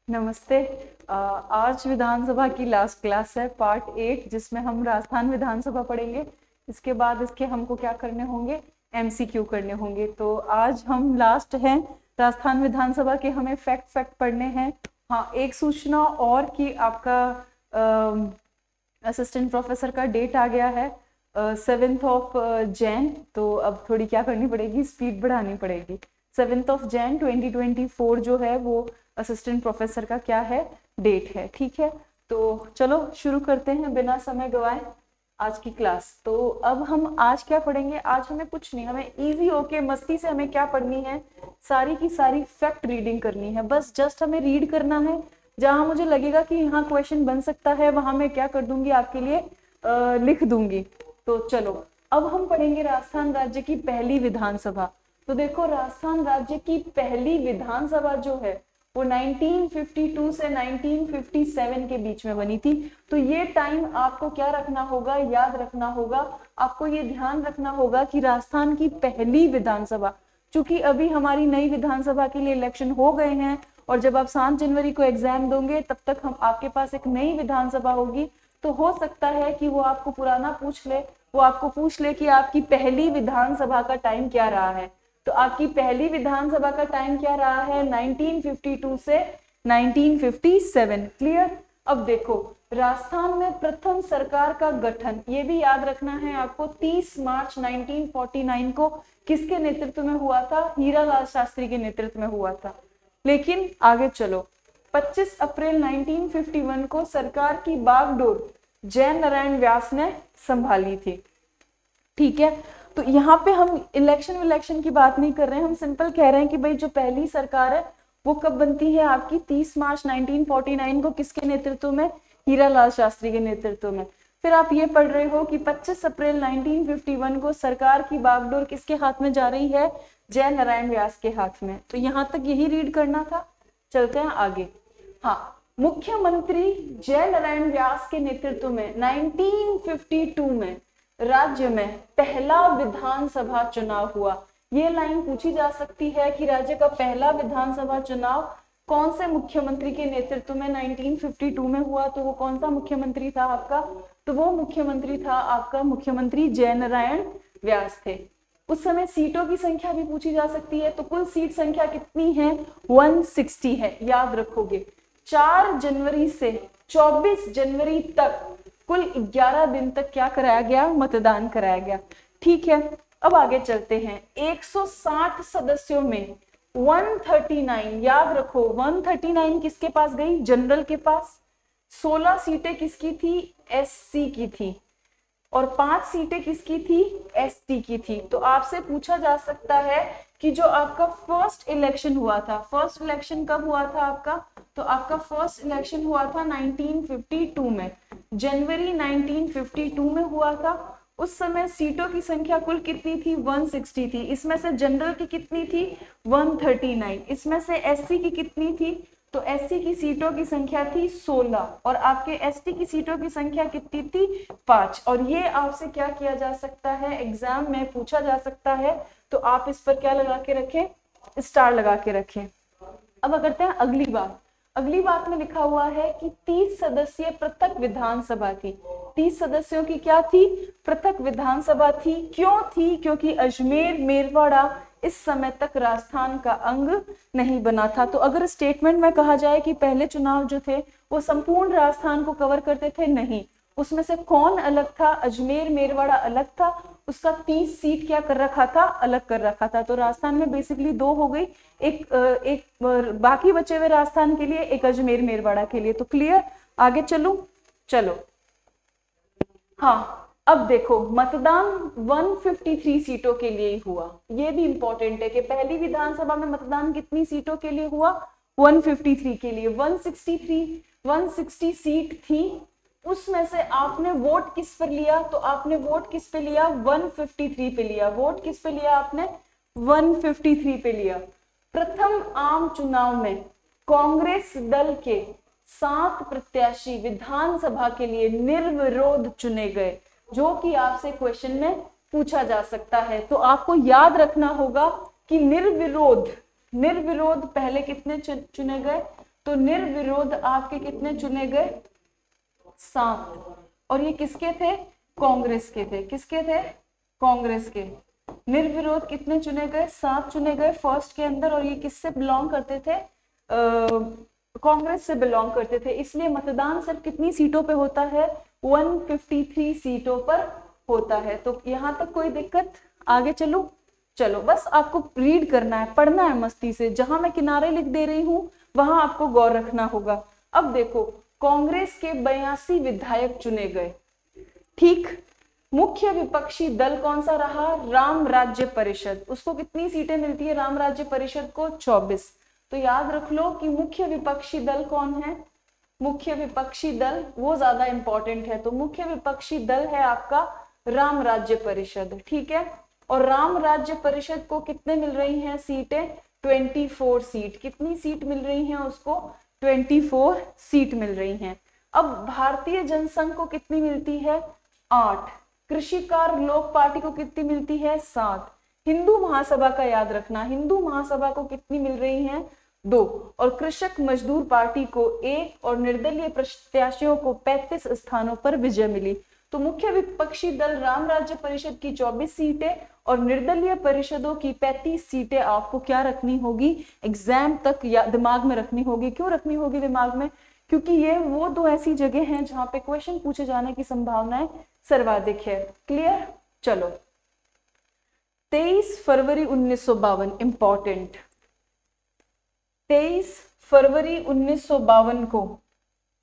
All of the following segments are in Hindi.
नमस्ते। आज विधानसभा की लास्ट क्लास है, पार्ट 8, जिसमें हम राजस्थान विधानसभा पढ़ेंगे। इसके बाद इसके हमको क्या करने होंगे, एमसीक्यू करने होंगे। तो आज हम लास्ट हैं राजस्थान विधानसभा के, हमें फैक्ट पढ़ने हैं। हाँ, एक सूचना और कि आपका असिस्टेंट प्रोफेसर का डेट आ गया है 7th ऑफ जैन। तो अब थोड़ी क्या करनी पड़ेगी, स्पीड बढ़ानी पड़ेगी। 7th ऑफ जैन 2024 जो है वो असिस्टेंट प्रोफेसर का क्या है, डेट है। ठीक है, तो चलो शुरू करते हैं बिना समय गवाए आज की क्लास। तो अब हम आज क्या पढ़ेंगे, आज हमें कुछ नहीं, हमें इजी होके मस्ती से हमें क्या पढ़नी है, सारी की सारी फैक्ट रीडिंग करनी है। बस जस्ट हमें रीड करना है। जहां मुझे लगेगा कि यहाँ क्वेश्चन बन सकता है वहां मैं क्या कर दूंगी, आपके लिए लिख दूंगी। तो चलो अब हम पढ़ेंगे राजस्थान राज्य की पहली विधानसभा। तो देखो, राजस्थान राज्य की पहली विधानसभा जो है वो 1952 से 1957 के बीच में बनी थी। तो ये टाइम आपको क्या रखना होगा, याद रखना होगा। आपको ये ध्यान रखना होगा कि राजस्थान की पहली विधानसभा, चूंकि अभी हमारी नई विधानसभा के लिए इलेक्शन हो गए हैं और जब आप 7 जनवरी को एग्जाम दोगे तब तक हम आपके पास एक नई विधानसभा होगी। तो हो सकता है कि वो आपको पुराना पूछ ले, वो आपको पूछ ले कि आपकी पहली विधानसभा का टाइम क्या रहा है। तो आपकी पहली विधानसभा का टाइम क्या रहा है, 1952 से 1957। क्लियर। अब देखो, राजस्थान में प्रथम सरकार का गठन, ये भी याद रखना है आपको, 30 मार्च 1949 को किसके नेतृत्व में हुआ था, हीरालाल शास्त्री के नेतृत्व में हुआ था। लेकिन आगे चलो, 25 अप्रैल 1951 को सरकार की बागडोर जय नारायण व्यास ने संभाली थी। ठीक है, तो यहाँ पे हम इलेक्शन की बात नहीं कर रहे हैं, हम सिंपल कह रहे हैं कि भाई जो पहली सरकार है वो कब बनती है आपकी, 30 मार्च 1949 को किसके नेतृत्व में, हीरालाल शास्त्री के नेतृत्व में। फिर आप ये पढ़ रहे हो कि 25 अप्रैल 1951 को सरकार की बागडोर किसके हाथ में जा रही है, जय नारायण व्यास के हाथ में। तो यहाँ तक यही रीड करना था। चलते हैं आगे। हाँ, मुख्यमंत्री जय नारायण व्यास के नेतृत्व में 1952 में राज्य में पहला विधानसभा चुनाव हुआ। ये लाइन पूछी जा सकती है कि राज्य का पहला विधानसभा चुनाव कौन से मुख्यमंत्री के नेतृत्व में 1952 में हुआ। तो वो कौन सा मुख्यमंत्री था आपका, तो वो मुख्यमंत्री था आपका मुख्यमंत्री जय नारायण व्यास थे। उस समय सीटों की संख्या भी पूछी जा सकती है। तो कुल सीट संख्या कितनी है, 160 है, याद रखोगे। 4 जनवरी से 24 जनवरी तक कुल 11 दिन तक क्या कराया गया, मतदान कराया गया। ठीक है, अब आगे चलते हैं। 160 सदस्यों में 139, याद रखो 139 किसके पास गई, जनरल के पास। 16 सीटें किसकी थी, एससी की थी, और 5 सीटें किसकी थी, एसटी की थी। तो आपसे पूछा जा सकता है कि जो आपका फर्स्ट इलेक्शन हुआ था, फर्स्ट इलेक्शन कब हुआ था आपका, तो आपका फर्स्ट इलेक्शन हुआ था 1952 में, जनवरी 1952 में हुआ था। उस समय सीटों की संख्या कुल कितनी थी, 160 थी। इसमें से जनरल की कितनी थी, 139। इसमें से एससी की कितनी थी, तो एससी की सीटों की संख्या थी 16, और आपके एसटी की सीटों की संख्या कितनी थी, 5। और ये आपसे क्या किया जा सकता है, एग्जाम में पूछा जा सकता है। तो आप इस पर क्या लगा के रखें, स्टार लगा के रखें। अब करते हैं अगली बात। अगली बात में लिखा हुआ है कि 30 सदस्यीय पृथक विधानसभा थी। 30 सदस्यों की क्या थी, पृथक विधानसभा थी। क्यों थी, क्योंकि अजमेर मेरवाड़ा इस समय तक राजस्थान का अंग नहीं बना था। तो अगर स्टेटमेंट में कहा जाए कि पहले चुनाव जो थे वो संपूर्ण राजस्थान को कवर करते थे, नहीं, उसमें से कौन अलग था, अजमेर मेरवाड़ा अलग था, उसका 30 सीट क्या कर रखा था, अलग कर रखा था। तो राजस्थान में बेसिकली 2 हो गई, एक बाकी बचे हुए राजस्थान के लिए, एक अजमेर मेरवाड़ा के लिए। तो क्लियर, आगे चलूं, चलो। हाँ, अब देखो, मतदान 153 सीटों के लिए ही हुआ। ये भी इंपॉर्टेंट है कि पहली विधानसभा में मतदान कितनी सीटों के लिए हुआ, 153 के लिए। 160 सीट थी, उसमें से आपने वोट किस पर लिया, तो आपने वोट किस पे लिया, 153 पे लिया। वोट किस पे लिया आपने, 153 पे लिया। प्रथम आम चुनाव में कांग्रेस दल के 7 प्रत्याशी विधानसभा के लिए निर्विरोध चुने गए, जो कि आपसे क्वेश्चन में पूछा जा सकता है। तो आपको याद रखना होगा कि निर्विरोध पहले कितने चुने गए, तो निर्विरोध आपके कितने चुने गए? 7। और ये किसके थे? कांग्रेस के थे। किसके थे? कांग्रेस के। निर्विरोध कितने चुने गए? 7 चुने गए फर्स्ट के अंदर, और ये किससे बिलोंग करते थे? कांग्रेस से बिलोंग करते थे। इसलिए मतदान सिर्फ कितनी सीटों पे होता है? 153 सीटों पर होता है। तो यहां तक कोई दिक्कत? आगे चलो। चलो बस आपको रीड करना है, पढ़ना है मस्ती से। जहां मैं किनारे लिख दे रही हूं वहां आपको गौर रखना होगा। अब देखो, कांग्रेस के 82 विधायक चुने गए। ठीक। मुख्य विपक्षी दल कौन सा रहा? राम राज्य परिषद। उसको कितनी सीटें मिलती है? राम राज्य परिषद को 24। तो याद रख लो कि मुख्य विपक्षी दल कौन है? मुख्य विपक्षी दल वो ज्यादा इंपॉर्टेंट है। तो मुख्य विपक्षी दल है आपका राम राज्य परिषद। ठीक है। और राम राज्य परिषद को कितने मिल रही हैं सीटें? 24 सीट। कितनी सीट मिल रही हैं उसको? 24 सीट मिल रही हैं। अब भारतीय जनसंघ को कितनी मिलती है? 8। कृषि कार्य लोक पार्टी को कितनी मिलती है? 7। हिंदू महासभा का याद रखना, हिंदू महासभा को कितनी मिल रही हैं? 2। और कृषक मजदूर पार्टी को 1 और निर्दलीय प्रत्याशियों को 35 स्थानों पर विजय मिली। तो मुख्य विपक्षी दल राम राज्य परिषद की 24 सीटें और निर्दलीय परिषदों की 35 सीटें आपको क्या रखनी होगी? एग्जाम तक या दिमाग में रखनी होगी। क्यों रखनी होगी दिमाग में? क्योंकि ये वो दो ऐसी जगह हैं जहां पे क्वेश्चन पूछे जाने की संभावनाएं सर्वाधिक है। क्लियर? चलो 23 फरवरी 1952 इंपॉर्टेंट। 23 फरवरी 1952 को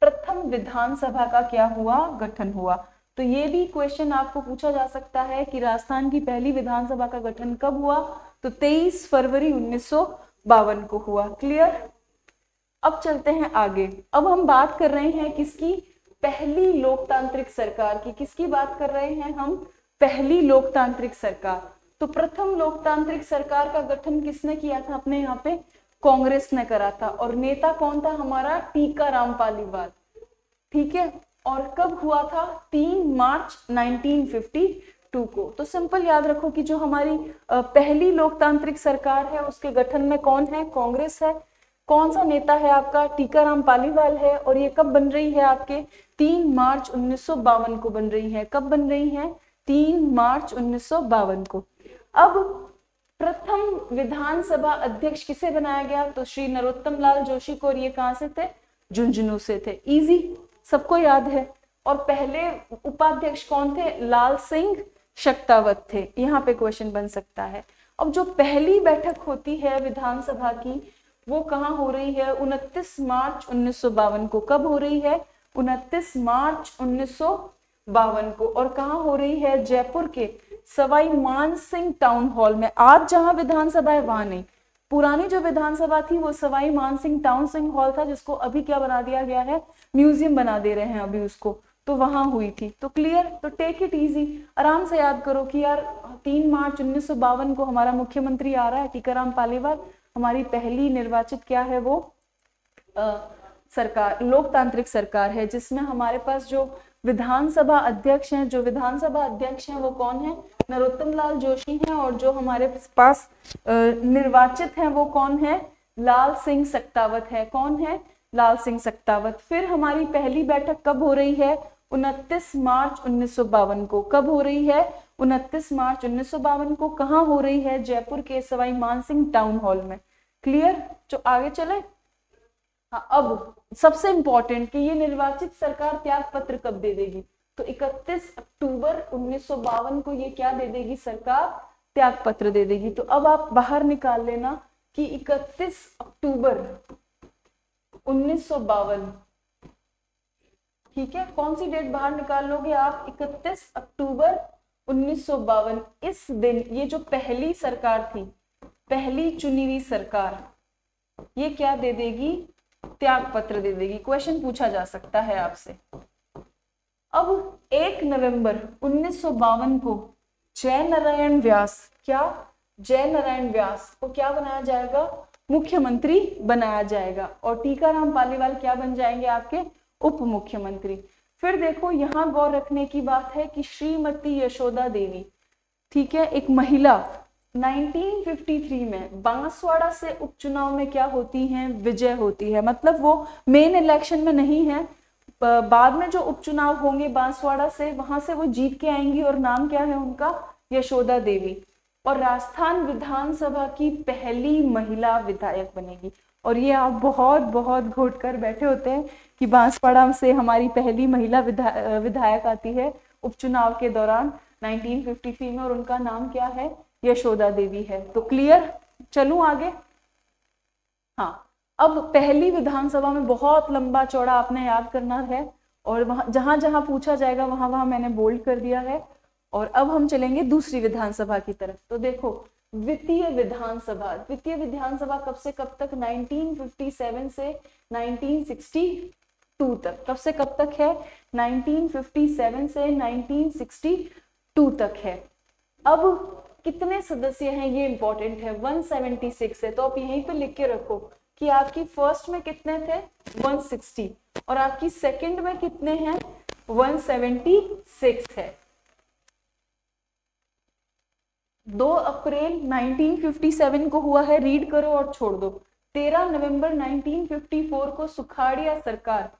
प्रथम विधानसभा का क्या हुआ? गठन हुआ। तो ये भी क्वेश्चन आपको पूछा जा सकता है कि राजस्थान की पहली विधानसभा का गठन कब हुआ? तो 23 फरवरी 1952 को हुआ। क्लियर? अब चलते हैं आगे। अब हम बात कर रहे हैं किसकी? पहली लोकतांत्रिक सरकार की। किसकी बात कर रहे हैं हम? पहली लोकतांत्रिक सरकार। तो प्रथम लोकतांत्रिक सरकार का गठन किसने किया था अपने यहाँ पे? कांग्रेस ने करा था। और नेता कौन था हमारा? टीकाराम पालीवाल। ठीक है। और कब हुआ था? 3 मार्च 1952 को। तो सिंपल याद रखो कि जो हमारी पहली लोकतांत्रिक सरकार है उसके गठन में कौन है? कांग्रेस है। कौन सा नेता है आपका? टीकाराम पालीवाल है। और ये कब बन रही है आपके? 3 मार्च 1952 को बन रही है। कब बन रही है? 3 मार्च 1952 को। अब प्रथम विधानसभा अध्यक्ष किसे बनाया गया? तो श्री नरोत्तम लाल जोशी को। और ये कहां से थे? झुंझुनू से थे। इजी, सबको याद है। और पहले उपाध्यक्ष कौन थे? लाल सिंह शक्तावत थे। यहाँ पे क्वेश्चन बन सकता है। अब जो पहली बैठक होती है विधानसभा की वो कहाँ हो रही है? 29 मार्च 1952 को। कब हो रही है? 29 मार्च 1952 को। और कहाँ हो रही है? जयपुर के सवाई मानसिंह टाउन हॉल में। आज जहां विधानसभा है वहां नहीं। पुरानी जो विधानसभा थी वो सवाई मानसिंह टाउन सिंह हॉल था, जिसको अभी क्या बना दिया गया है? म्यूजियम बना दे रहे हैं अभी उसको। तो वहां हुई थी। तो क्लियर? तो टेक इट इजी, आराम से याद करो कि यार 3 मार्च 1952 को हमारा मुख्यमंत्री आ रहा है टीकाराम पालीवाल। हमारी पहली निर्वाचित क्या है? वो सरकार, लोकतांत्रिक सरकार है, जिसमें हमारे पास जो विधानसभा अध्यक्ष हैं, वो कौन है? नरोत्तम लाल जोशी हैं। और जो हमारे पास निर्वाचित हैं वो कौन है? लाल सिंह शक्तावत है। कौन है? लाल सिंह शक्तावत। फिर हमारी पहली बैठक कब हो रही है? 29 मार्च 1952 को। कब हो रही है? 29 मार्च 1952 को। कहाँ हो रही है? जयपुर के सवाई मानसिंह टाउन हॉल में। क्लियर? जो आगे चले। हाँ, अब सबसे इंपॉर्टेंट कि ये निर्वाचित सरकार त्याग पत्र कब दे देगी? तो 31 अक्टूबर 1952 को ये क्या दे देगी? सरकार त्याग पत्र दे देगी। तो अब आप बाहर निकाल लेना कि 31 अक्टूबर 1952। ठीक है, कौन सी डेट बाहर निकाल लोगे आप? 31 अक्टूबर 1952। इस दिन ये जो पहली सरकार थी, पहली चुनी हुई सरकार, ये क्या दे देगी? त्याग पत्र दे देगी। क्वेश्चन पूछा जा सकता है आपसे। अब 1 नवंबर 1952 को जय नारायण व्यास, क्या? जय नारायण व्यास को क्या बनाया जाएगा? मुख्यमंत्री बनाया जाएगा। और टीकाराम पालीवाल क्या बन जाएंगे? आपके उप मुख्यमंत्री। फिर देखो यहाँ गौर रखने की बात है कि श्रीमती यशोदा देवी, ठीक है, एक महिला 1953 में बांसवाड़ा से उपचुनाव में क्या होती हैं, विजय होती है। मतलब वो मेन इलेक्शन में नहीं है, बाद में जो उपचुनाव होंगे बांसवाड़ा से, वहां से वो जीत के आएंगी। और नाम क्या है उनका, यशोदा देवी। और राजस्थान विधानसभा की पहली महिला विधायक बनेगी। और ये आप बहुत बहुत घोट कर बैठे होते हैं कि बांसवाड़ा से हमारी पहली महिला विधायक आती है उपचुनाव के दौरान 1953 में, और उनका नाम क्या है, यशोदा देवी है। तो क्लियर, चलूं आगे। हाँ, अब पहली विधानसभा में बहुत लंबा चौड़ा आपने याद करना है, और वहां जहां जहां पूछा जाएगा वहां वहां मैंने बोल्ड कर दिया है। और अब हम चलेंगे दूसरी विधानसभा की तरफ। तो देखो, द्वितीय विधानसभा, द्वितीय विधानसभा कब से कब तक, 1957 से 1962 तक। कब से कब तक है, 1957 से 1962 तक है। अब कितने सदस्य हैं ये इंपॉर्टेंट है, 176 है। तो आप यहीं पे लिख के रखो कि आपकी फर्स्ट में कितने थे, 160, और आपकी सेकंड में कितने हैं, 176 है। 2 अप्रैल 1957 को हुआ है, रीड करो और छोड़ दो। 13 नवंबर 1954 को सुखाड़िया सरकार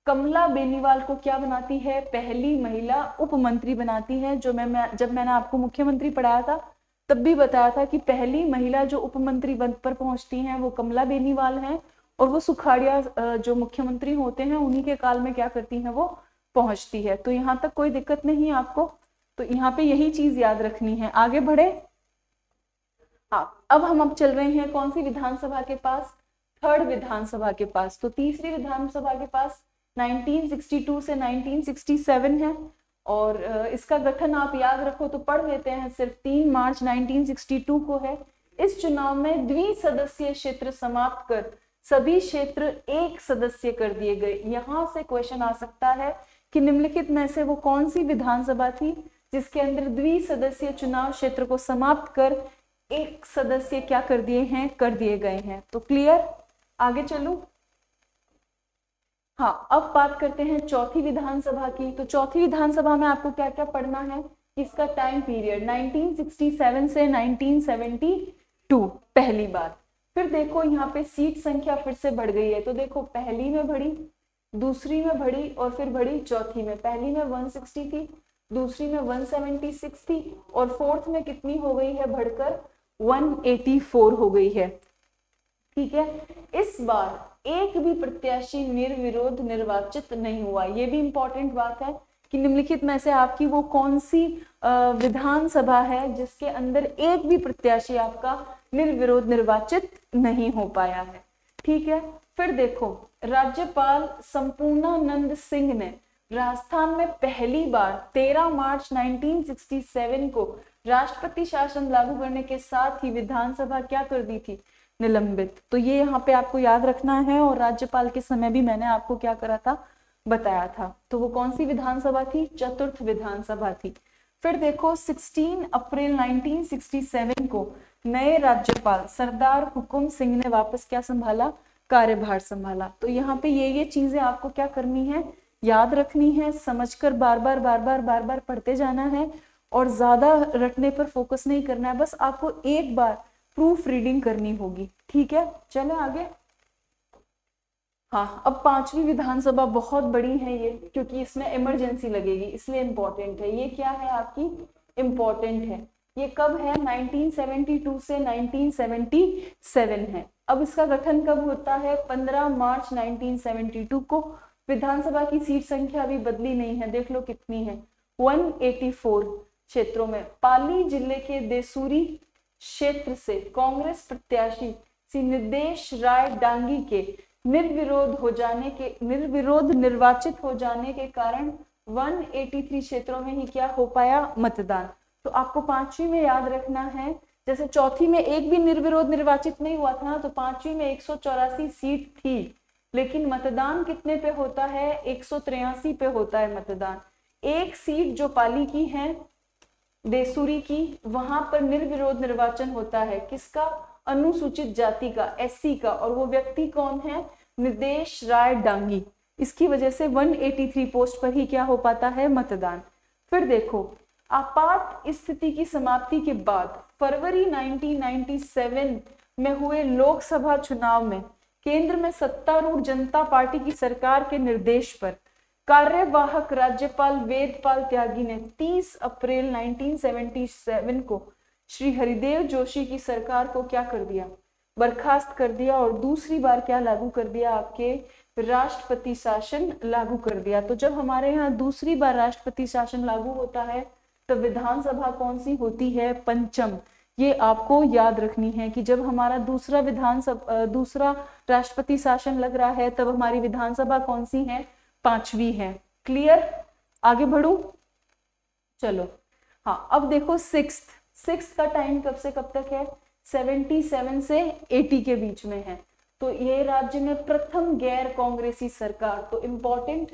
कमला बेनीवाल को क्या बनाती है, पहली महिला उप मंत्री बनाती है। जो जब मैंने आपको मुख्यमंत्री पढ़ाया था तब भी बताया था कि पहली महिला जो उप मंत्री पद पर पहुंचती हैं वो कमला बेनीवाल हैं, और वो सुखाड़िया जो मुख्यमंत्री होते हैं उन्हीं के काल में क्या करती हैं, वो पहुंचती है। तो यहाँ तक कोई दिक्कत नहीं आपको, तो यहाँ पे यही चीज याद रखनी है। आगे बढ़े। हाँ, अब हम चल रहे हैं कौन सी विधानसभा के पास, थर्ड विधानसभा के पास। तो तीसरी विधानसभा के पास 1962 से 1967 है, और इसका गठन आप याद रखो तो पढ़ लेते हैं, सिर्फ 3 मार्च 1962 को है। इस चुनाव में द्विसदस्यीय क्षेत्र समाप्त कर सभी क्षेत्र एक सदस्य कर दिए गए। यहां से क्वेश्चन आ सकता है कि निम्नलिखित में से वो कौन सी विधानसभा थी जिसके अंदर द्विसदस्यीय चुनाव क्षेत्र को समाप्त कर एक सदस्य क्या कर दिए गए हैं। तो क्लियर, आगे चलूं। हाँ, अब बात करते हैं चौथी विधानसभा की। तो चौथी विधानसभा में आपको क्या क्या पढ़ना है, इसका टाइम पीरियड 1967 से 1972 पहली बार। फिर देखो यहाँ पे सीट संख्या फिर से बढ़ गई है। तो देखो, पहली में बढ़ी, दूसरी में बढ़ी, और फिर बढ़ी चौथी में। पहली में 160 थी, दूसरी में 176 थी, और फोर्थ में कितनी हो गई है, बढ़कर 184 हो गई है। ठीक है, इस बार एक भी प्रत्याशी निर्विरोध निर्वाचित नहीं हुआ। ये भी इंपॉर्टेंट बात है कि निम्नलिखित में से आपकी वो कौन सी विधानसभा है जिसके अंदर एक भी प्रत्याशी आपका निर्विरोध निर्वाचित नहीं हो पाया है। ठीक है, फिर देखो, राज्यपाल संपूर्णानंद सिंह ने राजस्थान में पहली बार 13 मार्च 1967 को राष्ट्रपति शासन लागू करने के साथ ही विधानसभा क्या कर दी थी, निलंबित। तो ये यहाँ पे आपको याद रखना है, और राज्यपाल के समय भी मैंने आपको क्या करा था, बताया था। तो वो कौन सी विधानसभा थी, चतुर्थ विधानसभा थी। फिर देखो, 16 अप्रैल 1967 को नए राज्यपाल सरदार हुकुम सिंह ने वापस क्या संभाला, कार्यभार संभाला। तो यहाँ पे ये चीजें आपको क्या करनी है, याद रखनी है, समझकर बार बार पढ़ते जाना है, और ज्यादा रटने पर फोकस नहीं करना है, बस आपको एक बार प्रूफ रीडिंग करनी होगी। ठीक है, चले आगे। हाँ, अब पांचवी विधानसभा बहुत बड़ी है ये, क्योंकि इसमें इमरजेंसी लगेगी, इसलिए इंपॉर्टेंट है। ये क्या है आपकी, इंपॉर्टेंट है। ये कब है, 1972 से 1977 है। अब इसका गठन कब होता है, 15 मार्च 1972 को। विधानसभा की सीट संख्या अभी बदली नहीं है, देख लो कितनी है, 184 क्षेत्रों में। पाली जिले के देसूरी क्षेत्र से कांग्रेस प्रत्याशी श्री निदेश राय डांगी के निर्विरोध निर्वाचित हो जाने के कारण 183 क्षेत्रों में ही क्या हो पाया, मतदान। तो आपको पांचवी में याद रखना है, जैसे चौथी में एक भी निर्विरोध निर्वाचित नहीं हुआ था ना, तो पांचवी में 184 सीट थी, लेकिन मतदान कितने पे होता है, 183 पे होता है मतदान। एक सीट जो पाली की है, देसूरी की, वहां पर निर्विरोध निर्वाचन होता है, किसका, अनुसूचित जाति का, एससी का, और वो व्यक्ति कौन है, निदेश राय डांगी। इसकी वजह से 183 पोस्ट पर ही क्या हो पाता है, मतदान। फिर देखो, आपात स्थिति की समाप्ति के बाद फरवरी 1997 में हुए लोकसभा चुनाव में केंद्र में सत्तारूढ़ जनता पार्टी की सरकार के निर्देश पर कार्यवाहक राज्यपाल वेदपाल त्यागी ने 30 अप्रैल 1977 को श्री हरिदेव जोशी की सरकार को क्या कर दिया, बर्खास्त कर दिया और दूसरी बार क्या लागू कर दिया, आपके राष्ट्रपति शासन लागू कर दिया। तो जब हमारे यहाँ दूसरी बार राष्ट्रपति शासन लागू होता है तो विधानसभा कौन सी होती है, पंचम। ये आपको याद रखनी है कि जब हमारा दूसरा राष्ट्रपति शासन लग रहा है तब हमारी विधानसभा कौन सी है, पांचवी है। क्लियर, आगे बढ़ू, चलो। हाँ, अब देखो सिक्स्थ का टाइम कब से कब तक है, 77 से 80 के बीच में है। तो ये राज्य में प्रथम गैर कांग्रेसी सरकार, तो इम्पोर्टेंट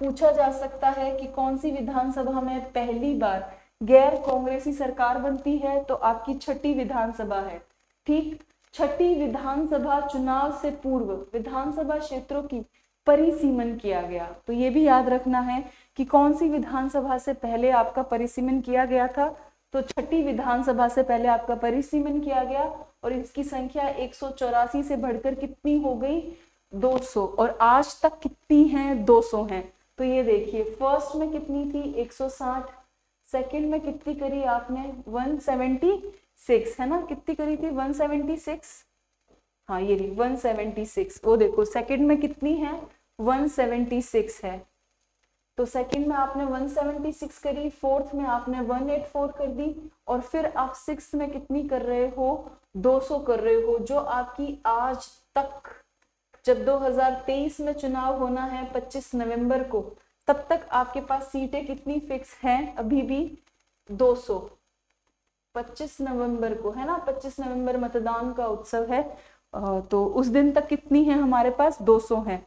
पूछा जा सकता है कि कौन सी विधानसभा में पहली बार गैर कांग्रेसी सरकार बनती है, तो आपकी छठी विधानसभा है। ठीक, छठी विधानसभा चुनाव से पूर्व विधानसभा क्षेत्रों की परिसीमन किया गया। तो ये भी याद रखना है कि कौन सी विधानसभा से पहले आपका परिसीमन किया गया था, तो छठी विधानसभा से पहले आपका परिसीमन किया गया और इसकी संख्या 184 से बढ़कर कितनी हो गई, 200, और आज तक कितनी है, 200 हैं। तो ये देखिए, फर्स्ट में कितनी थी, 160, सेकंड में कितनी करी आपने, 176, है ना, कितनी करी थी, 176, हाँ ये रही 176। वो देखो सेकंड में कितनी है, 176 है। तो सेकंड में आपने 176 करी, फोर्थ में आपने 184 कर दी और फिर आप सिक्स्थ में कितनी कर रहे हो, 200 कर रहे हो, जो आपकी आज तक, जब 2023 में चुनाव होना है 25 नवंबर को, तब तक आपके पास सीटें कितनी फिक्स हैं, अभी भी 200। 25 नवंबर को है ना, 25 नवंबर मतदान का उत्सव है, तो उस दिन तक कितनी है हमारे पास, 200 है।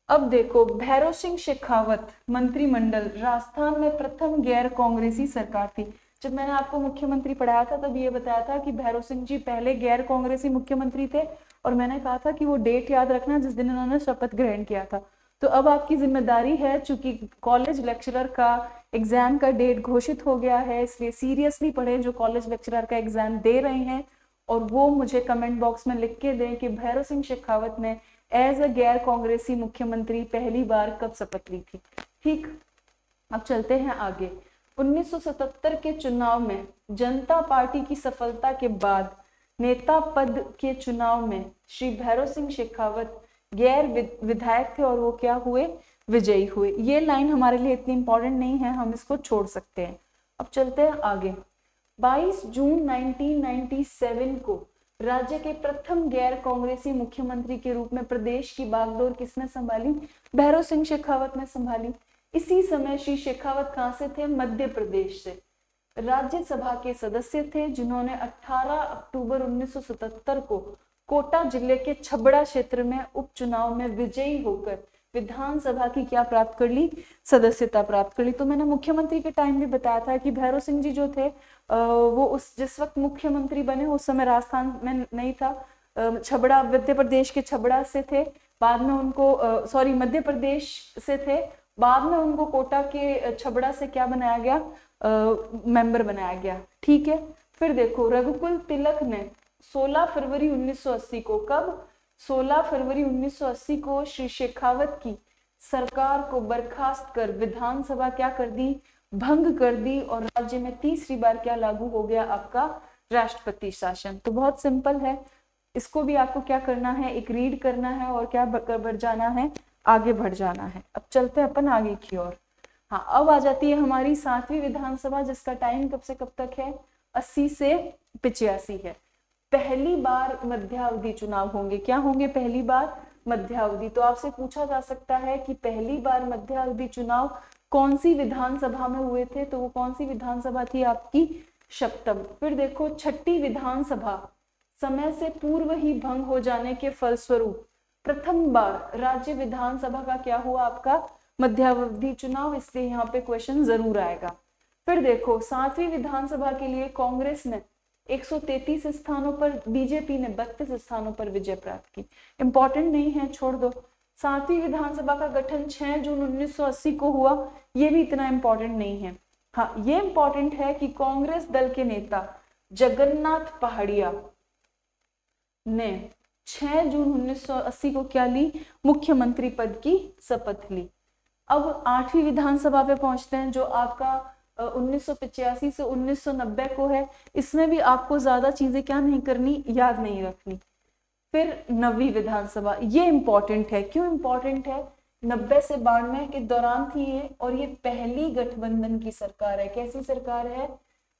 अब देखो, भैरव सिंह शेखावत मंत्रिमंडल, राजस्थान में प्रथम गैर कांग्रेसी सरकार थी। जब मैंने आपको मुख्यमंत्री पढ़ाया था तब ये बताया था कि भैरव सिंह जी पहले गैर कांग्रेसी मुख्यमंत्री थे और मैंने कहा था कि वो डेट याद रखना जिस दिन उन्होंने शपथ ग्रहण किया था। तो अब आपकी जिम्मेदारी है, चूंकि कॉलेज लेक्चरर का एग्जाम का डेट घोषित हो गया है, इसलिए सीरियसली पढ़े जो कॉलेज लेक्चरर का एग्जाम दे रहे हैं, और वो मुझे कमेंट बॉक्स में लिख के दें कि भैरव सिंह शेखावत ने एज अ गैर कांग्रेसी मुख्यमंत्री पहली बार कब शपथ ली थी। ठीक, अब चलते हैं आगे। 1977 के चुनाव में जनता पार्टी की सफलता के बाद नेता पद के चुनाव में श्री भैरव सिंह शेखावत गैर विधायक थे और वो क्या हुए, विजयी हुए। ये लाइन हमारे लिए इतनी इंपॉर्टेंट नहीं है, हम इसको छोड़ सकते हैं। अब चलते हैं आगे। 22 जून 1997 को राज्य के प्रथम गैर कांग्रेसी मुख्यमंत्री के रूप में प्रदेश की बागडोर किसने संभाली, भैरव सिंह शेखावत ने संभाली। इसी समय श्री शेखावत कहां से थे, मध्य प्रदेश से। राज्यसभा के सदस्य थे जिन्होंने 18 अक्टूबर 1977 को कोटा जिले के छबड़ा क्षेत्र में उपचुनाव में विजयी होकर विधानसभा की क्या प्राप्त कर ली, सदस्यता प्राप्त कर ली। तो मैंने मुख्यमंत्री के टाइम भी बताया था कि भैरव सिंह जी जो थे वो उस जिस वक्त मुख्यमंत्री बने उस समय राजस्थान में नहीं था, छबड़ा, मध्य प्रदेश के छबड़ा से थे। बाद में उनको मध्य प्रदेश से थे, बाद में उनको कोटा के छबड़ा से क्या बनाया गया, मेंबर बनाया गया। ठीक है, फिर देखो रघुकुल तिलक ने 16 फरवरी 1980 को, कब, 16 फरवरी 1980 को श्री शेखावत की सरकार को बर्खास्त कर विधानसभा क्या कर दी, भंग कर दी और राज्य में तीसरी बार क्या लागू हो गया, आपका राष्ट्रपति शासन। तो बहुत सिंपल है, इसको भी आपको क्या करना है, एक रीड करना है और क्या बढ़ जाना है, आगे बढ़ जाना है। अब चलते हैं अपन आगे की ओर। हाँ, अब आ जाती है हमारी 7वीं विधानसभा जिसका टाइम कब से कब तक है, 80 से 85 है। पहली बार मध्यावधि चुनाव होंगे, क्या होंगे, पहली बार मध्यावधि। तो आपसे पूछा जा सकता है कि पहली बार मध्यावधि चुनाव कौन सी विधानसभा में हुए थे, तो वो कौन सी विधानसभा थी, आपकी सप्तम। फिर देखो छठी विधानसभा समय से पूर्व ही भंग हो जाने के फलस्वरूप प्रथम बार राज्य विधानसभा का क्या हुआ, आपका मध्यावधि चुनाव, इसलिए यहाँ पे क्वेश्चन जरूर आएगा। फिर देखो 7वीं विधानसभा के लिए कांग्रेस ने 133 स्थानों पर, बीजेपी ने 32 स्थानों पर विजय प्राप्त की। इंपॉर्टेंट नहीं है, छोड़ दो। 7वीं विधानसभा का गठन 6 जून 1980 को हुआ, ये भी इतना इंपॉर्टेंट नहीं है। हाँ, ये इंपॉर्टेंट है कि कांग्रेस दल के नेता जगन्नाथ पहाड़िया ने 6 जून 1980 को क्या ली, मुख्यमंत्री पद की शपथ ली। अब 8वीं विधानसभा पे पहुंचते हैं जो आपका 1985 से 1990 को है। इसमें भी आपको ज्यादा चीजें क्या नहीं करनी, याद नहीं रखनी। फिर 9वीं विधानसभा, ये इंपॉर्टेंट है। क्यों इंपॉर्टेंट है? 90 से 92 के दौरान थी ये, और ये पहली गठबंधन की सरकार है। कैसी सरकार है?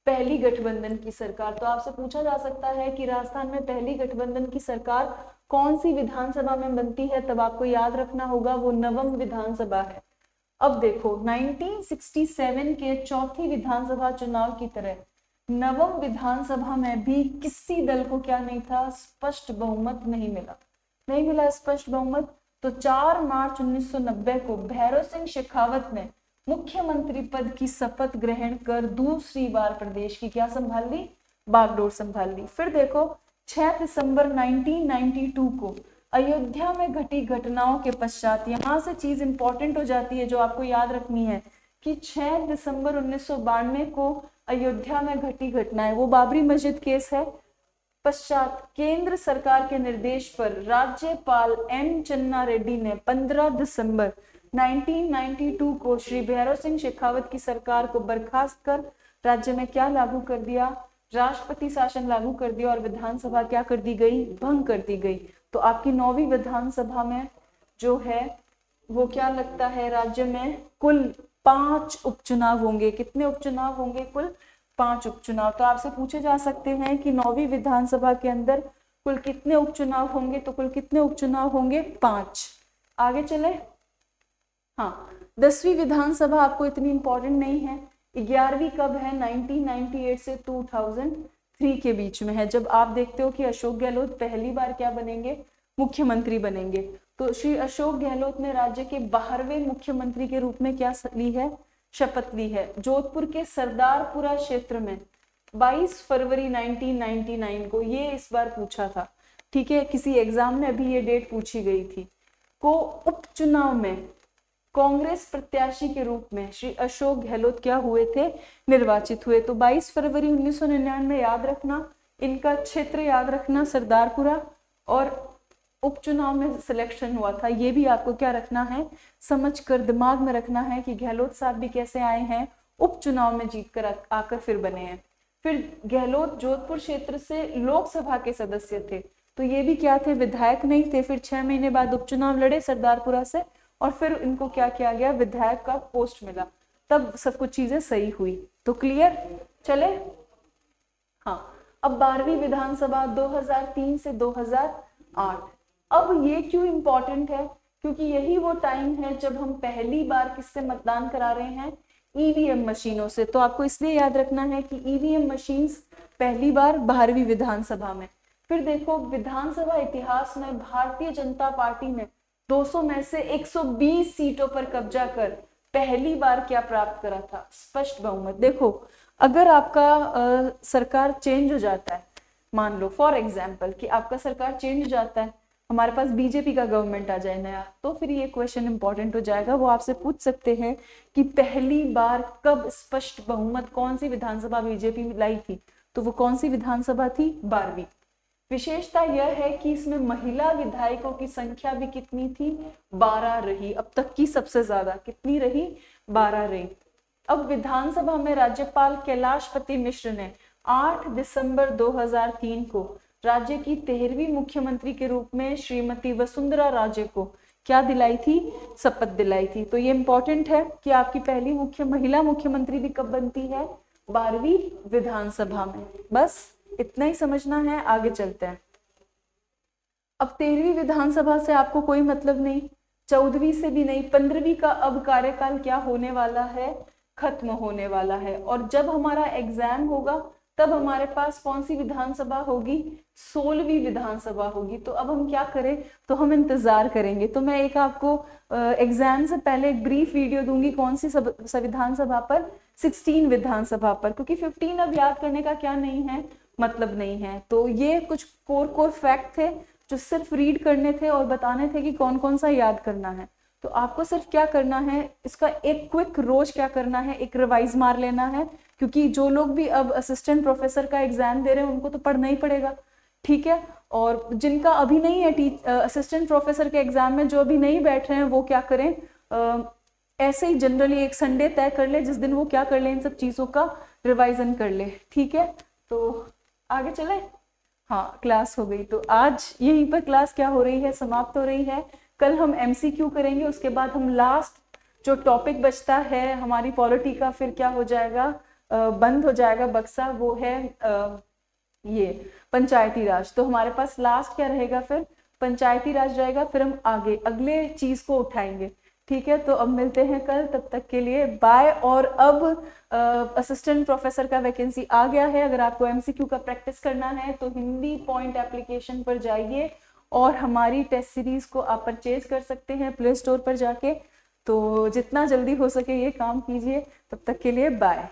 पहली गठबंधन की सरकार। तो आपसे पूछा जा सकता है कि राजस्थान में पहली गठबंधन की सरकार कौन सी विधानसभा में बनती है, तब आपको याद रखना होगा वो 9वीं विधानसभा है। अब देखो 1967 के चौथी विधानसभा चुनाव की तरह 9वीं विधानसभा में भी किसी दल को क्या नहीं था, स्पष्ट बहुमत नहीं मिला स्पष्ट बहुमत। तो 4 मार्च 1990 को भैरव सिंह शेखावत ने मुख्यमंत्री पद की शपथ ग्रहण कर दूसरी बार प्रदेश की क्या संभाल ली, बागडोर संभाल ली। फिर देखो 6 दिसंबर 1992 को अयोध्या में घटी घटनाओं के पश्चात, यहां से चीज इंपॉर्टेंट हो जाती है जो आपको याद रखनी है कि 6 दिसंबर 1992 को अयोध्या में घटी घटनाएं, वो बाबरी मस्जिद केस है। पश्चात केंद्र सरकार के निर्देश पर राज्यपाल एम चन्ना रेड्डी ने 15 दिसंबर 1992 को श्री भैरव सिंह शेखावत की सरकार को बर्खास्त कर राज्य में क्या लागू कर दिया, राष्ट्रपति शासन लागू कर दिया, और विधानसभा क्या कर दी गई, भंग कर दी गई। तो आपकी 9वीं विधानसभा में जो है वो क्या लगता है, राज्य में कुल 5 उपचुनाव होंगे। कितने उपचुनाव होंगे? कुल 5 उपचुनाव। तो आपसे पूछे जा सकते हैं कि 9वीं विधानसभा के अंदर कुल कितने उपचुनाव होंगे, तो कुल कितने उपचुनाव होंगे? 5। आगे चले। हाँ, 10वीं विधानसभा आपको इतनी इंपॉर्टेंट नहीं है। 11वीं कब है? 1998 से 2003 के बीच में है, जब आप देखते हो कि अशोक गहलोत पहली बार क्या बनेंगे, मुख्यमंत्री बनेंगे। तो श्री अशोक गहलोत ने राज्य के 12वें मुख्यमंत्री के रूप में क्या ली है, शपथ ली है। जोधपुर के सरदारपुरा क्षेत्र में 22 फरवरी 1999 को, ये इस बार पूछा था, ठीक है, किसी एग्जाम में अभी ये डेट पूछी गई थी, को उपचुनाव में कांग्रेस प्रत्याशी के रूप में श्री अशोक गहलोत क्या हुए थे, निर्वाचित हुए। तो 22 फरवरी 1999 याद रखना, इनका क्षेत्र याद रखना सरदारपुरा, और उपचुनाव में सिलेक्शन हुआ था। ये भी आपको क्या रखना है, समझ कर दिमाग में रखना है कि गहलोत साहब भी कैसे आए हैं, उपचुनाव में जीत कर आकर फिर बने हैं। फिर गहलोत जोधपुर क्षेत्र से लोकसभा के सदस्य थे, तो ये भी क्या थे, विधायक नहीं थे। फिर 6 महीने बाद उपचुनाव लड़े सरदारपुरा से, और फिर इनको क्या किया गया, विधायक का पोस्ट मिला, तब सब कुछ चीजें सही हुई। तो क्लियर चले। हाँ, अब 12वीं विधानसभा 2003 से 2008। अब ये क्यों इंपॉर्टेंट है, क्योंकि यही वो टाइम है जब हम पहली बार किससे मतदान करा रहे हैं, ईवीएम मशीनों से। तो आपको इसलिए याद रखना है कि ईवीएम मशीन्स पहली बार 12वीं विधानसभा में। फिर देखो विधानसभा इतिहास में भारतीय जनता पार्टी ने 200 में से 120 सीटों पर कब्जा कर पहली बार क्या प्राप्त करा था, स्पष्ट बहुमत। देखो अगर आपका सरकार चेंज हो जाता है, मान लो फॉर एग्जाम्पल कि आपका सरकार चेंज हो जाता है, हमारे पास बीजेपी का गवर्नमेंट आ जाए नया, तो फिर ये क्वेश्चन इंपॉर्टेंट हो जाएगा। वो आपसे पूछ सकते हैं कि पहली बार कब स्पष्ट बहुमत कौन सी विधानसभा बीजेपी लाई थी, तो वो कौन सी विधानसभा थी, 12वीं। विशेषता यह है कि इसमें महिला विधायकों की संख्या भी कितनी थी, 12 रही। अब तक की सबसे ज्यादा कितनी रही, 12 रही। अब विधानसभा में राज्यपाल कैलाशपति मिश्र ने 8 दिसंबर 2003 को राज्य की 13वीं मुख्यमंत्री के रूप में श्रीमती वसुंधरा राजे को क्या दिलाई थी, शपथ दिलाई थी। तो ये इंपॉर्टेंट है कि आपकी पहली महिला मुख्यमंत्री भी कब बनती है, 12वीं विधानसभा में। बस इतना ही समझना है, आगे चलते हैं। अब 13वीं विधानसभा से आपको कोई मतलब नहीं, 14वीं से भी नहीं, 15वीं का अब कार्यकाल क्या होने वाला है, खत्म होने वाला है। और जब हमारा एग्जाम होगा तब हमारे पास कौन सी विधानसभा होगी, 16वीं विधानसभा होगी। तो अब हम क्या करें, तो हम इंतजार करेंगे। तो मैं एक आपको एग्जाम से पहले एक ब्रीफ वीडियो दूंगी, कौन सी संविधान सभा पर, 16 विधानसभा पर, क्योंकि 15 अब याद करने का क्या नहीं है, मतलब नहीं है। तो ये कुछ कोर फैक्ट थे जो सिर्फ रीड करने थे और बताने थे कि कौन कौन सा याद करना है। तो आपको सिर्फ क्या करना है, इसका एक क्विक रोज क्या करना है, एक रिवाइज मार लेना है, क्योंकि जो लोग भी अब असिस्टेंट प्रोफेसर का एग्जाम दे रहे हैं उनको तो पढ़ना ही पड़ेगा, ठीक है। और जिनका अभी नहीं है असिस्टेंट प्रोफेसर के एग्जाम में, जो अभी नहीं बैठ रहे हैं, वो क्या करें, ऐसे ही जनरली एक संडे तय कर ले जिस दिन वो क्या कर ले, इन सब चीज़ों का रिवाइजन कर ले, ठीक है। तो आगे चले। हाँ, क्लास हो गई, तो आज यहीं पर क्लास क्या हो रही है, समाप्त हो रही है। कल हम एमसीक्यू करेंगे, उसके बाद हम लास्ट जो टॉपिक बचता है हमारी पॉलिटी का, फिर क्या हो जाएगा, बंद हो जाएगा बक्सा, वो है ये पंचायती राज। तो हमारे पास लास्ट क्या रहेगा, फिर पंचायती राज रहेगा, फिर हम आगे अगले चीज को उठाएंगे, ठीक है। तो अब मिलते हैं कल, तब तक के लिए बाय। और अब असिस्टेंट प्रोफेसर का वैकेंसी आ गया है, अगर आपको एमसीक्यू का प्रैक्टिस करना है तो हिंदी पॉइंट एप्लीकेशन पर जाइए और हमारी टेस्ट सीरीज को आप परचेज कर सकते हैं प्ले स्टोर पर जाके। तो जितना जल्दी हो सके ये काम कीजिए, तब तक के लिए बाय।